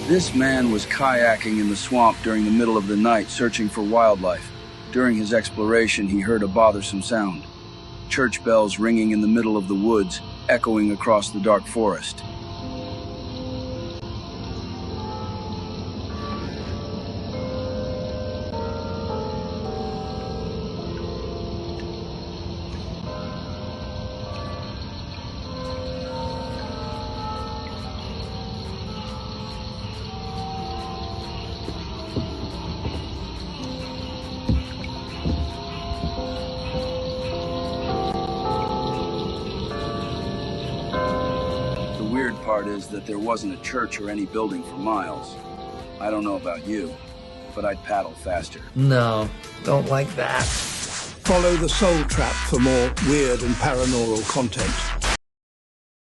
This man was kayaking in the swamp during the middle of the night, searching for wildlife. During his exploration, he heard a bothersome sound. Church bells ringing in the middle of the woods, echoing across the dark forest. The weird part is that there wasn't a church or any building for miles. I don't know about you, but I'd paddle faster. No, don't like that. Follow the Soul Trap for more weird and paranormal content.